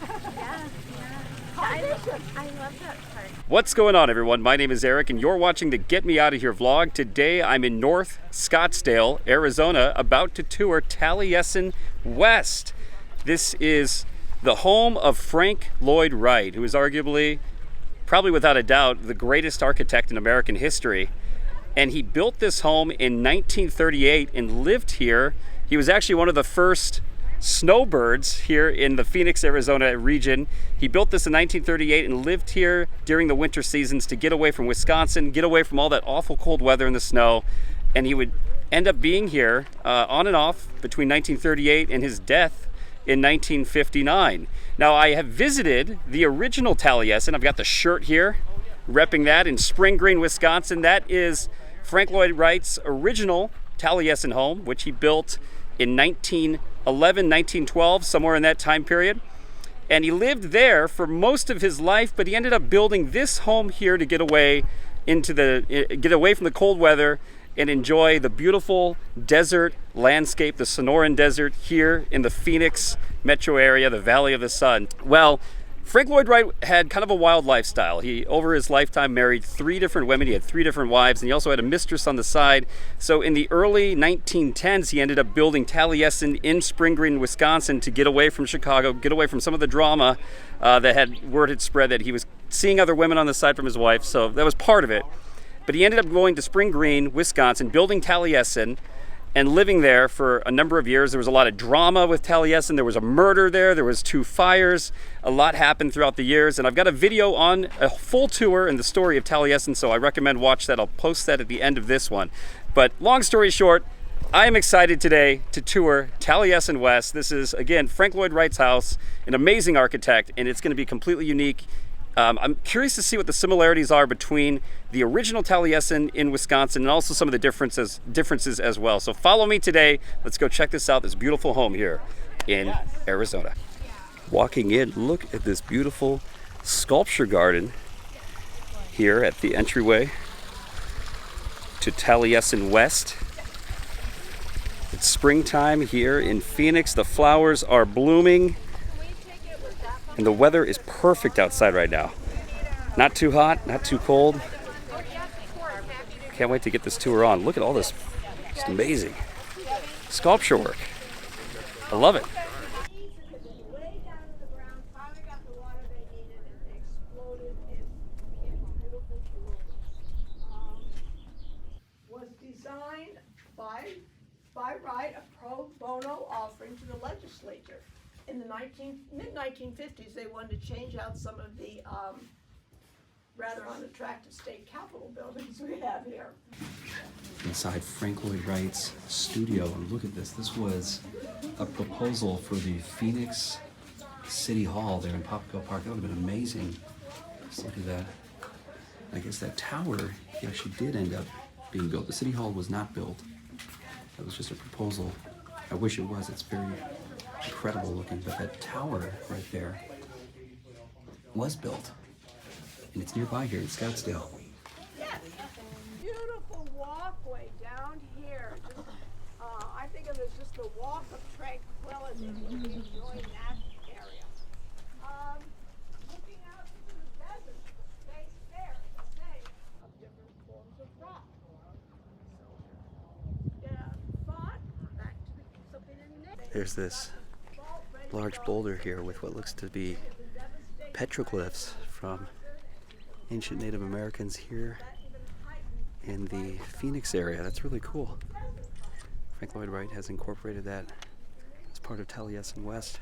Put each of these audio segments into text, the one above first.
Yeah. I love that part. What's going on, everyone? My name is Eric, and you're watching the Get Me Out of Here vlog. Today, I'm in North Scottsdale, Arizona, about to tour Taliesin West. This is the home of Frank Lloyd Wright, who is arguably, probably without a doubt, the greatest architect in American history. And he built this home in 1938 and lived here. He was actually one of the first snowbirds here in the Phoenix, Arizona region. He built this in 1938 and lived here during the winter seasons to get away from Wisconsin, get away from all that awful cold weather and the snow. And he would end up being here on and off between 1938 and his death in 1959. Now, I have visited the original Taliesin. I've got the shirt here, repping that in Spring Green, Wisconsin. That is Frank Lloyd Wright's original Taliesin home, which he built in 1911, 1912, somewhere in that time period. And he lived there for most of his life, but he ended up building this home here to get away from the cold weather and enjoy the beautiful desert landscape, the Sonoran Desert here in the Phoenix metro area, the Valley of the Sun. Well, Frank Lloyd Wright had kind of a wild lifestyle. He, over his lifetime, married 3 different women. He had 3 different wives, and he also had a mistress on the side. So in the early 1910s, he ended up building Taliesin in Spring Green, Wisconsin, to get away from Chicago, get away from some of the drama word had spread that he was seeing other women on the side from his wife. So that was part of it. But he ended up going to Spring Green, Wisconsin, building Taliesin, and living there for a number of years. There was a lot of drama with Taliesin. There was a murder there. There was 2 fires. A lot happened throughout the years. And I've got a video on a full tour and the story of Taliesin, so I recommend watch that. I'll post that at the end of this one. But long story short, I am excited today to tour Taliesin West. This is, again, Frank Lloyd Wright's house, an amazing architect, and it's going to be completely unique. I'm curious to see what the similarities are between the original Taliesin in Wisconsin and also some of the differences as well. So follow me today. Let's go check this out, this beautiful home here in Arizona. Walking in, look at this beautiful sculpture garden here at the entryway to Taliesin West. It's springtime here in Phoenix. The flowers are blooming. And the weather is perfect outside right now. Not too hot, not too cold. Can't wait to get this tour on. Look at all this, just amazing sculpture work. I love it. Was designed by Wright, a pro bono offering to the legislature. In the mid-1950s, they wanted to change out some of the rather unattractive state capitol buildings we have here. Inside Frank Lloyd Wright's studio, and look at this. This was a proposal for the Phoenix City Hall there in Popco Park. That would have been amazing. Just look at that. I guess that tower actually did end up being built. The City Hall was not built. That was just a proposal. I wish it was. It's very incredible looking, but that tower right there was built, and it's nearby here in Scottsdale. Yes, beautiful walkway down here. Just, I think of it as just the walk of tranquility. We'll be enjoying that area. Looking out into the desert, the space there, as I say, of different forms of rock. Back to something in the next. There's this large boulder here with what looks to be petroglyphs from ancient Native Americans here in the Phoenix area. That's really cool. Frank Lloyd Wright has incorporated that as part of Taliesin West.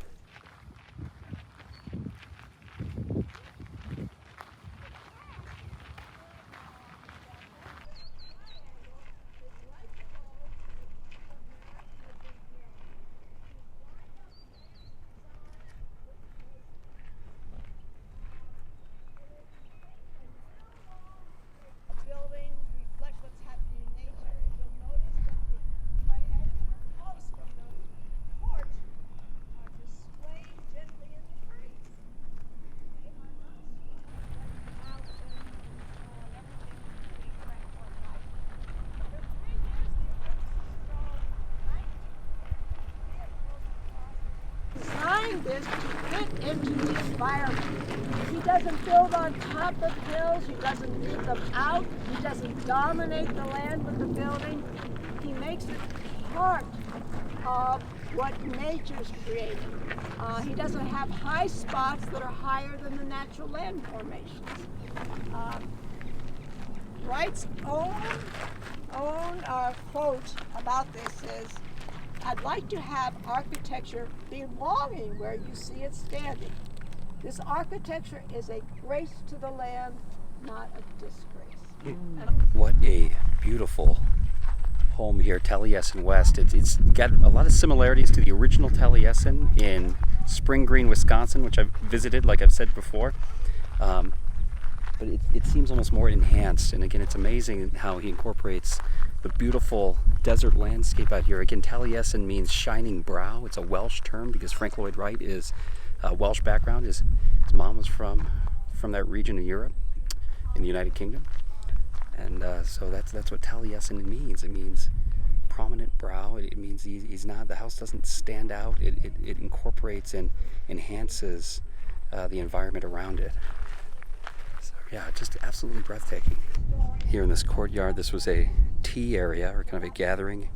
designed this to fit into the environment. He doesn't build on top of hills. He doesn't leave them out. He doesn't dominate the land with the building. He makes it part of what nature's created. He doesn't have high spots that are higher than the natural land formations. Wright's own quote about this is, "I'd like to have architecture belonging where you see it standing. This architecture is a grace to the land, not a disgrace." What a beautiful home here, Taliesin West. It's got a lot of similarities to the original Taliesin in Spring Green, Wisconsin, which I've visited, like I've said before. But it seems almost more enhanced. And again, it's amazing how he incorporates the beautiful desert landscape out here. Again, Taliesin means shining brow. It's a Welsh term because Frank Lloyd Wright is Welsh background. His mom was from that region in Europe, in the United Kingdom. And so that's what Taliesin means. It means prominent brow. It means he's not, the house doesn't stand out. It incorporates and enhances the environment around it. So yeah, just absolutely breathtaking. Here in this courtyard, this was a tea area, or kind of a gathering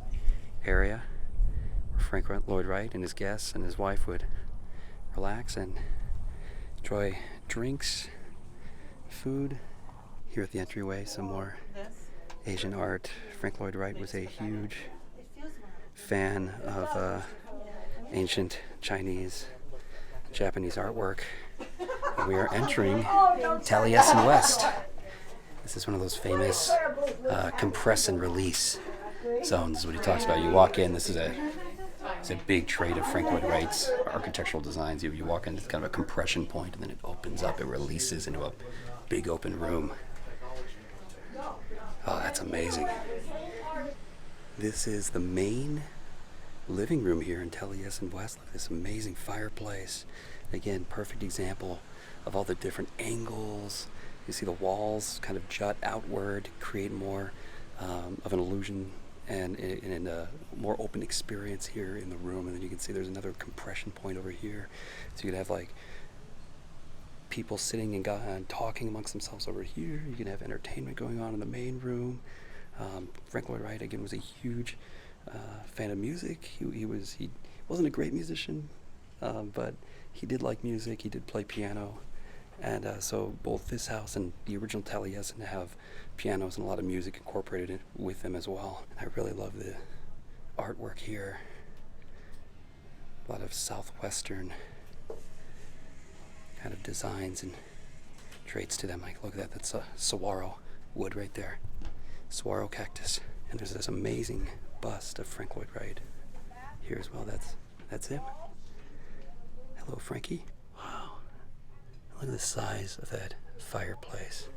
area, where Frank Lloyd Wright and his guests and his wife would relax and enjoy drinks, food. Here at the entryway, some more Asian art. Frank Lloyd Wright was a huge fan of ancient Chinese, Japanese artwork. And we are entering Taliesin West. This is one of those famous compress and release zones, is what he talks about. You walk in, this is a big trait of Frank Lloyd Wright's architectural designs. You walk in, it's kind of a compression point, and then it opens up, it releases into a big open room. Oh, that's amazing. This is the main living room here in Taliesin West. Look at this amazing fireplace. Again, perfect example of all the different angles. You see the walls kind of jut outward, create more of an illusion and a more open experience here in the room. And then you can see there's another compression point over here. So you could have like people sitting and talking amongst themselves over here. You can have entertainment going on in the main room. Frank Lloyd Wright, again, was a huge fan of music. He wasn't a great musician, but he did like music. He did play piano. And so both this house and the original Taliesin have pianos and a lot of music incorporated with them as well. I really love the artwork here. A lot of southwestern kind of designs and traits to them. Like, look at that, that's a saguaro wood right there. Saguaro cactus. And there's this amazing bust of Frank Lloyd Wright here as well. That's him. Hello, Frankie. Wow. Look at the size of that fireplace.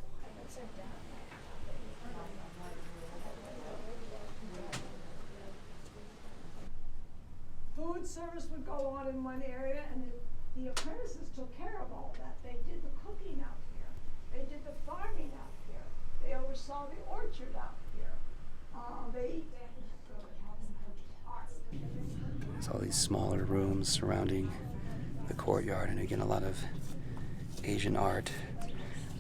Food service would go on in one area, and the apprentices took care of all that. They did the cooking out here. They did the farming out here. They oversaw the orchard out here. There's all these smaller rooms surrounding the courtyard, and again, a lot of Asian art.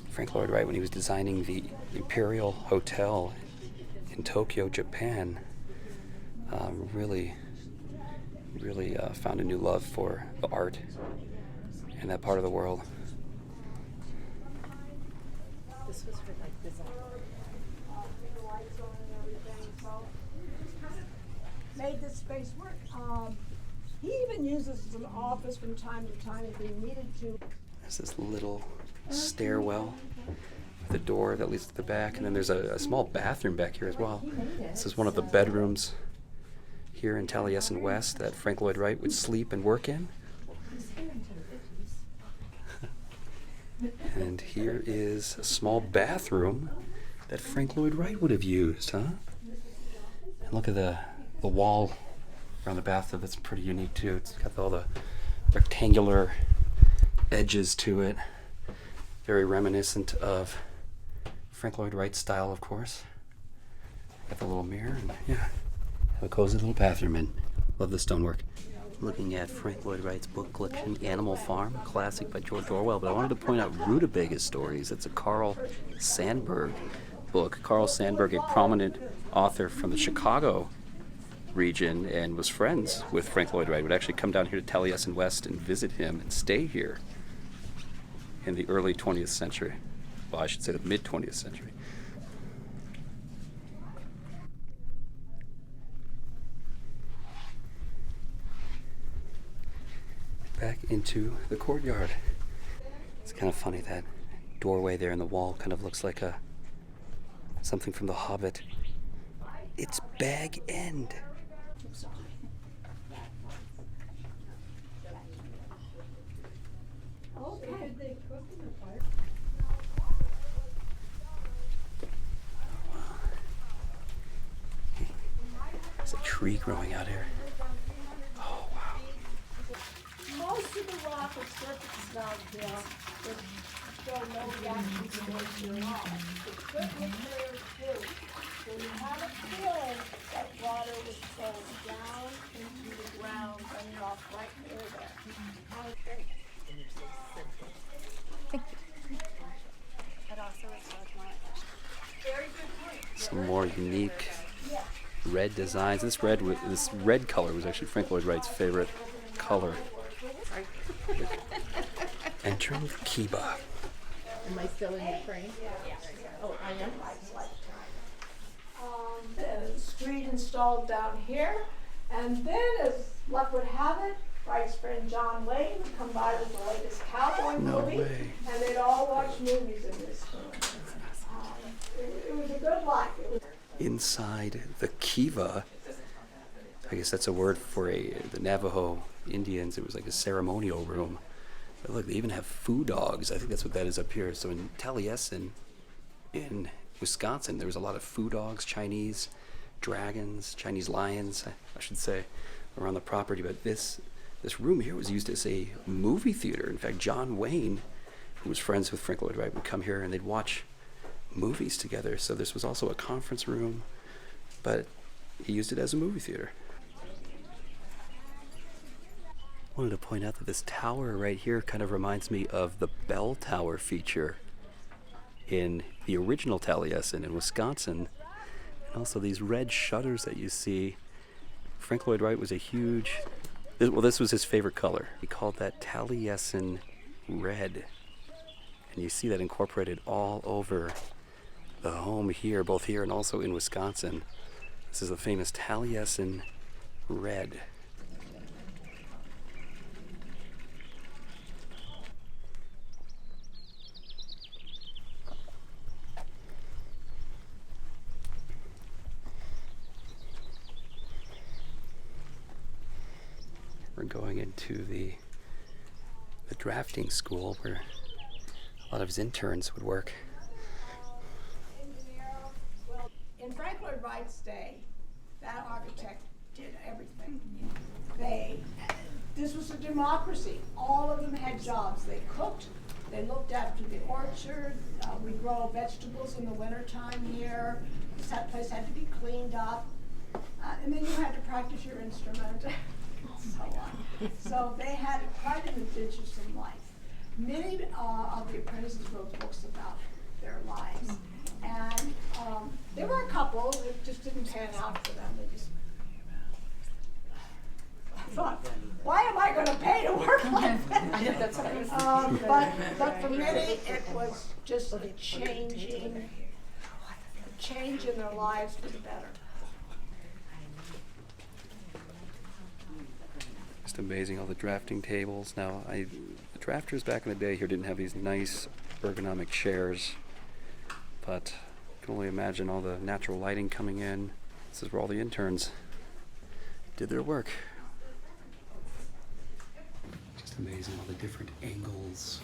Frank Lloyd Wright, when he was designing the Imperial Hotel in Tokyo, Japan, really found a new love for the art in that part of the world. This was for like design. Made this space work. He even uses an office from time to time if he needed to. There's this little stairwell with a door that leads to the back, and then there's a small bathroom back here as well. This is one of the bedrooms here in Taliesin West that Frank Lloyd Wright would sleep and work in. And here is a small bathroom that Frank Lloyd Wright would have used, huh? And look at the wall around the bathtub. That's pretty unique too. It's got all the rectangular edges to it. Very reminiscent of Frank Lloyd Wright's style, of course. Got the little mirror, and yeah, have a cozy little bathroom, and love the stonework. Looking at Frank Lloyd Wright's book collection, Animal Farm, a classic by George Orwell. But I wanted to point out Rutabaga Stories. It's a Carl Sandburg book. Carl Sandburg, a prominent author from the Chicago region, and was friends with Frank Lloyd Wright, would actually come down here to Taliesin West and visit him and stay here in the early 20th century. Well, I should say the mid 20th century. Back into the courtyard. It's kind of funny, that doorway there in the wall kind of looks like something from The Hobbit. It's Bag End. There's a tree growing out here. Oh, wow. Most of the rock is surface down here, which show no reaction stage at all. The equipment there too. So you have a feeling that water was flowing down into the ground, running off right near there. But also it shows more Very good point. Some more unique red designs. This red color was actually Frank Lloyd Wright's favorite color. Entering Kiba. Am I still in the frame? Oh, I am? The street installed down here, and then as luck would have it, Wright's friend John Wayne would come by with the latest cowboy No movie, way. and they'd all watch movies in this room. It was a good life. Inside the kiva, I guess that's a word for the Navajo Indians. It was like a ceremonial room. But look, they even have food dogs. I think that's what that is up here. So in Taliesin, in Wisconsin, there was a lot of food dogs, Chinese dragons, Chinese lions, I should say, around the property. But this room here was used as a movie theater. In fact, John Wayne, who was friends with Frank Lloyd Wright, would come here and they'd watch movies together. So this was also a conference room, but he used it as a movie theater. I wanted to point out that this tower right here kind of reminds me of the bell tower feature in the original Taliesin in Wisconsin. And also these red shutters that you see. Frank Lloyd Wright was a huge, this was his favorite color. He called that Taliesin red. And you see that incorporated all over the home here, both here and also in Wisconsin. This is the famous Taliesin red. We're going into the drafting school where a lot of his interns would work. In Frank Lloyd Wright's day, that architect did everything. This was a democracy. All of them had jobs. They cooked, they looked after the orchard, we grow vegetables in the wintertime here. That place had to be cleaned up. And then you had to practice your instrument, and so on. So they had quite an adventuresome life. Many of the apprentices wrote books about their lives. And there were a couple that just didn't pan out for them. They just thought, why am I going to pay to work like that? That's what I was But for many, it was just a change in their lives for the better. Just amazing, all the drafting tables. Now, the drafters back in the day here didn't have these nice ergonomic chairs, but I can only imagine all the natural lighting coming in. This is where all the interns did their work. Just amazing, all the different angles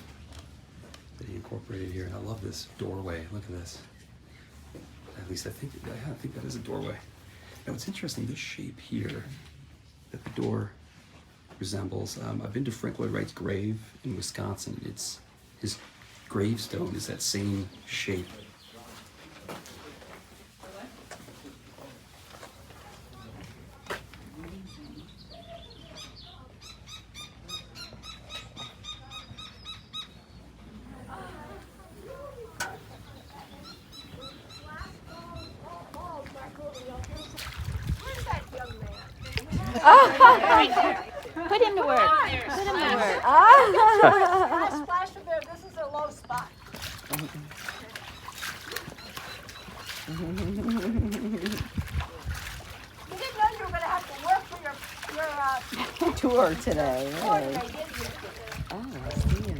that he incorporated here. And I love this doorway. Look at this. At least I think that is a doorway. Now, it's interesting, this shape here that the door resembles. I've been to Frank Lloyd Wright's grave in Wisconsin. His gravestone is that same shape. Put him to work. Put him to work. Splash from there. This is a low spot. You didn't know you were going to have to work for your Tour today. tour Really. today, did you? Oh, I see.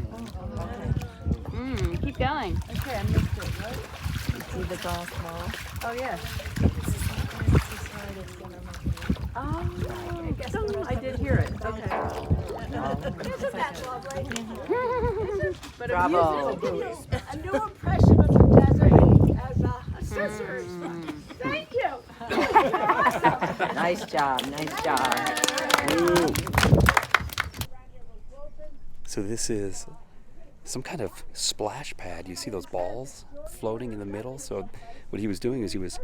Keep going. Okay, I missed it, right? You see the golf ball? Oh, yeah. Oh, I did hear it. Okay. Isn't that lovely? But Bravo. A new impression of the desert as accessories. Thank you. Nice job. Nice job. So this is some kind of splash pad. You see those balls floating in the middle? So what he was doing is he was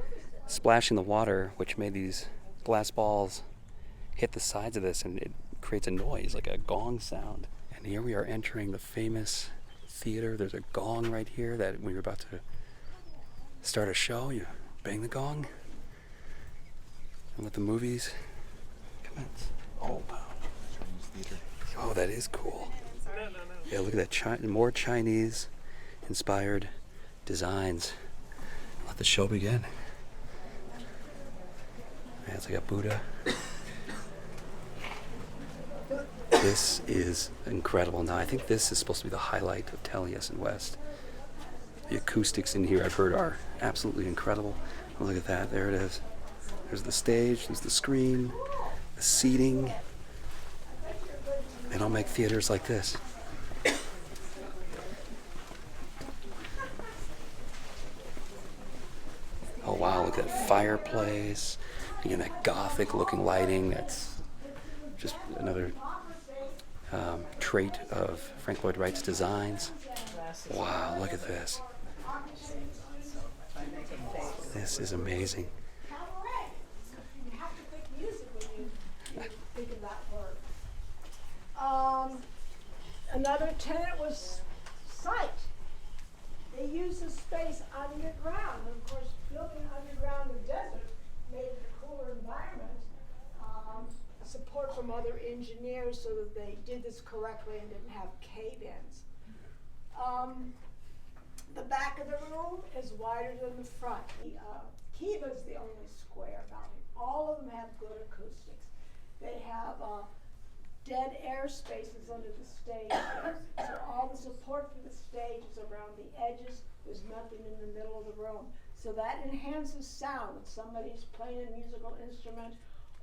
splashing the water, which made these glass balls hit the sides of this, and it creates a noise, like a gong sound. And here we are entering the famous theater. There's a gong right here that when you're about to start a show, you bang the gong. And let the movies commence. Oh, wow. Oh, that is cool. Yeah, look at that. More Chinese-inspired designs. Let the show begin. Yeah, it's like a Buddha. This is incredible. Now, I think this is supposed to be the highlight of Taliesin West. The acoustics in here, I've heard, are absolutely incredible. Oh, look at that. There it is. There's the stage. There's the screen. The seating. They don't make theaters like this. Oh, wow. Look at that fireplace. Again, that Gothic-looking lighting. That's just another trait of Frank Lloyd Wright's designs. Wow, look at this. This is amazing. You have to think music when you think of that word. Another tenant was sight. They used the space underground. And of course, building underground in the desert made it a cooler environment. Support from other engineers so that they did this correctly and didn't have cave-ins. The back of the room is wider than the front. The kiva is the only square balcony. All of them have good acoustics. They have dead air spaces under the stage. So all the support for the stage is around the edges. There's nothing in the middle of the room. So that enhances sound. If somebody's playing a musical instrument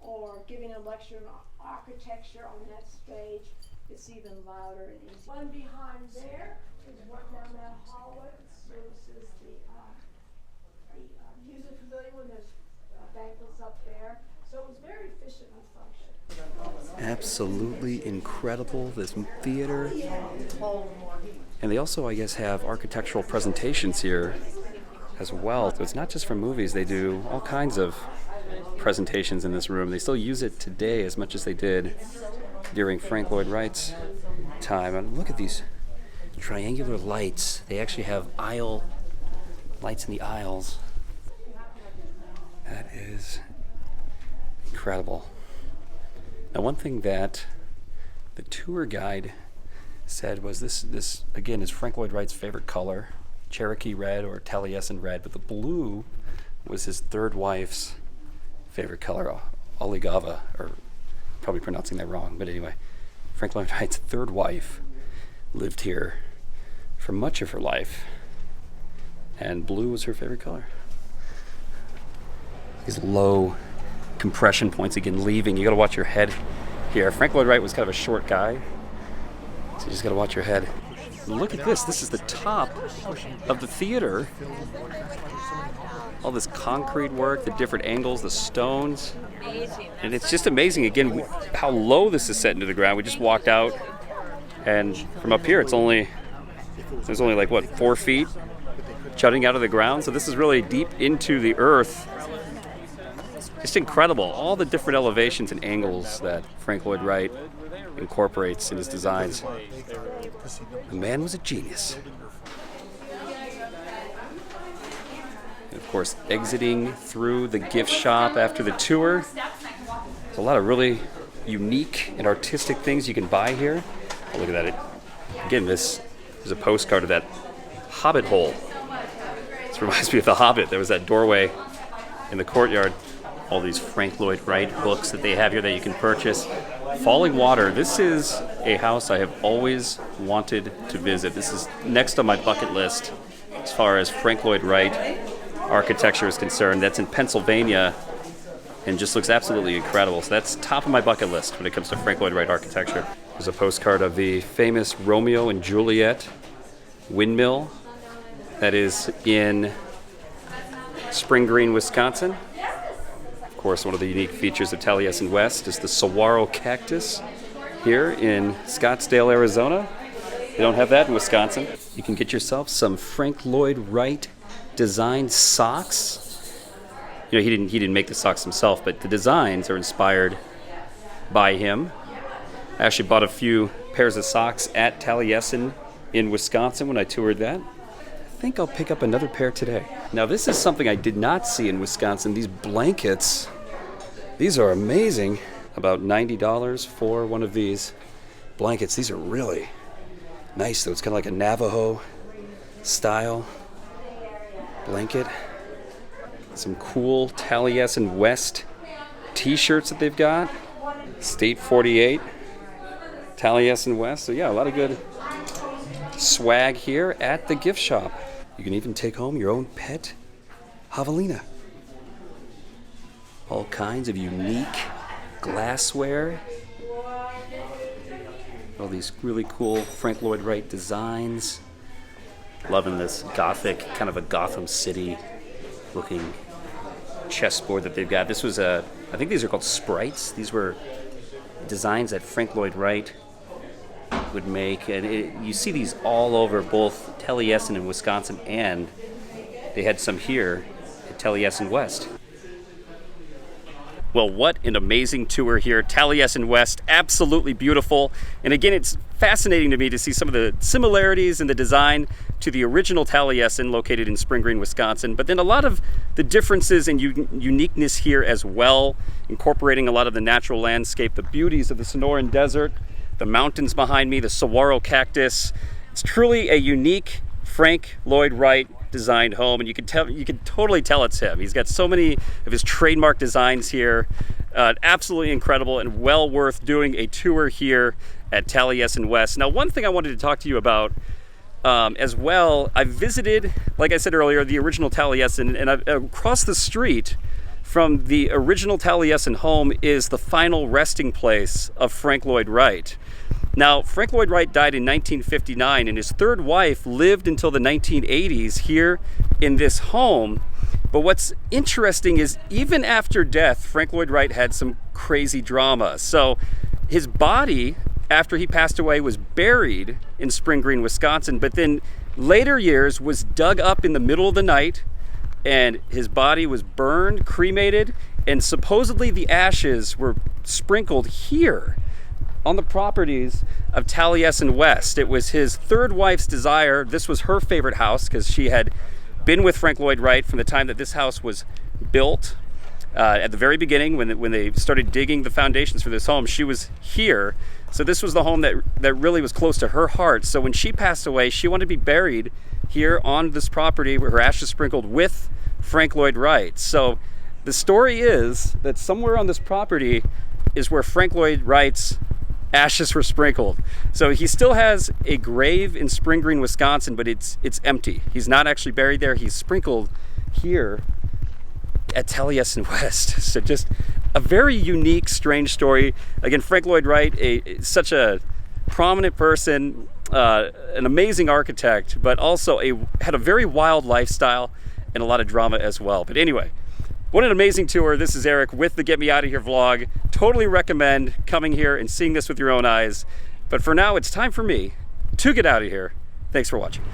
or giving a lecture on architecture on that stage, it's even louder and easier. One behind there is one down that hallway that services the music pavilion when there's banquets up there. So it was very efficiently functioned. Absolutely incredible, this theater. And they also, I guess, have architectural presentations here as well. So it's not just for movies. They do all kinds of presentations in this room. They still use it today as much as they did during Frank Lloyd Wright's time. And look at these triangular lights. They actually have aisle lights in the aisles. That is incredible. Now, one thing that the tour guide said was this again is Frank Lloyd Wright's favorite color, Cherokee red or Taliesin red, but the blue was his third wife's favorite color, Olgivanna, or probably pronouncing that wrong, but anyway, Frank Lloyd Wright's third wife lived here for much of her life, and blue was her favorite color. These low compression points, again, leaving. You got to watch your head here. Frank Lloyd Wright was kind of a short guy, so you just got to watch your head. Look at this. This is the top of the theater. All this concrete work, the different angles, the stones. And it's just amazing, again, how low this is set into the ground. We just walked out, and from up here, there's only like, what, 4 feet jutting out of the ground? So this is really deep into the earth. Just incredible, all the different elevations and angles that Frank Lloyd Wright incorporates in his designs. The man was a genius. And of course, exiting through the gift shop after the tour. There's a lot of really unique and artistic things you can buy here. Oh, look at that. Again, this is a postcard of that Hobbit hole. This reminds me of The Hobbit. There was that doorway in the courtyard. All these Frank Lloyd Wright books that they have here that you can purchase. Falling Water. This is a house I have always wanted to visit. This is next on my bucket list as far as Frank Lloyd Wright architecture is concerned. That's in Pennsylvania and just looks absolutely incredible. So that's top of my bucket list when it comes to Frank Lloyd Wright architecture. There's a postcard of the famous Romeo and Juliet windmill that is in Spring Green, Wisconsin. Of course, one of the unique features of Taliesin West is the saguaro cactus here in Scottsdale, Arizona. They don't have that in Wisconsin. You can get yourself some Frank Lloyd Wright designed socks. You know, he didn't make the socks himself, but the designs are inspired by him. I actually bought a few pairs of socks at Taliesin in Wisconsin when I toured that. I think I'll pick up another pair today. Now, this is something I did not see in Wisconsin. These blankets, these are amazing. About $90 for one of these blankets. These are really nice, though. It's kind of like a Navajo style blanket. Some cool Taliesin West t-shirts that they've got. State 48, Taliesin West. So yeah, a lot of good swag here at the gift shop. You can even take home your own pet javelina. All kinds of unique glassware. All these really cool Frank Lloyd Wright designs. Loving this Gothic, kind of a Gotham City looking chessboard that they've got. This was I think these are called sprites. These were designs that Frank Lloyd Wright would make, and you see these all over both Taliesin and Wisconsin, and they had some here at Taliesin West. Well, what an amazing tour here. Taliesin West, absolutely beautiful. And again, it's fascinating to me to see some of the similarities in the design to the original Taliesin located in Spring Green, Wisconsin, but then a lot of the differences and uniqueness here as well, incorporating a lot of the natural landscape, the beauties of the Sonoran Desert, the mountains behind me, the saguaro cactus. It's truly a unique Frank Lloyd Wright designed home, and you can totally tell it's him. He's got so many of his trademark designs here. Absolutely incredible and well worth doing a tour here at Taliesin West. Now, one thing I wanted to talk to you about as well, I visited, like I said earlier, the original Taliesin, and across the street from the original Taliesin home is the final resting place of Frank Lloyd Wright. Now, Frank Lloyd Wright died in 1959, and his third wife lived until the 1980s here in this home. But what's interesting is even after death, Frank Lloyd Wright had some crazy drama. So his body, after he passed away, was buried in Spring Green, Wisconsin, but then later years was dug up in the middle of the night, and his body was burned, cremated, and supposedly the ashes were sprinkled here on the properties of Taliesin West. It was his third wife's desire. This was her favorite house because she had been with Frank Lloyd Wright from the time that this house was built. At the very beginning, when they started digging the foundations for this home, she was here. So this was the home that really was close to her heart. So when she passed away, she wanted to be buried here on this property where her ashes sprinkled with Frank Lloyd Wright. So the story is that somewhere on this property is where Frank Lloyd Wright's ashes were sprinkled. So he still has a grave in Spring Green, Wisconsin, but it's empty. He's not actually buried there. He's sprinkled here at Taliesin West. So just a very unique, strange story. Again, Frank Lloyd Wright, such a prominent person, an amazing architect, but also had a very wild lifestyle and a lot of drama as well. But anyway, what an amazing tour. This is Eric with the Get Me Out of Here vlog. Totally recommend coming here and seeing this with your own eyes. But for now, it's time for me to get out of here. Thanks for watching.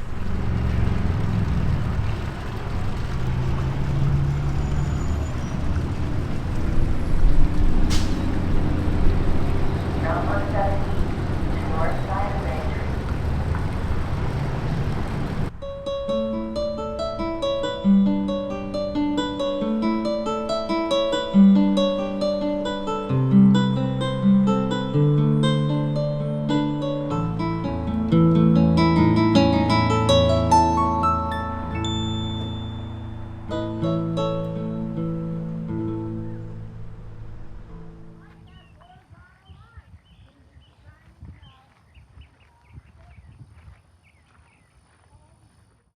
Bye.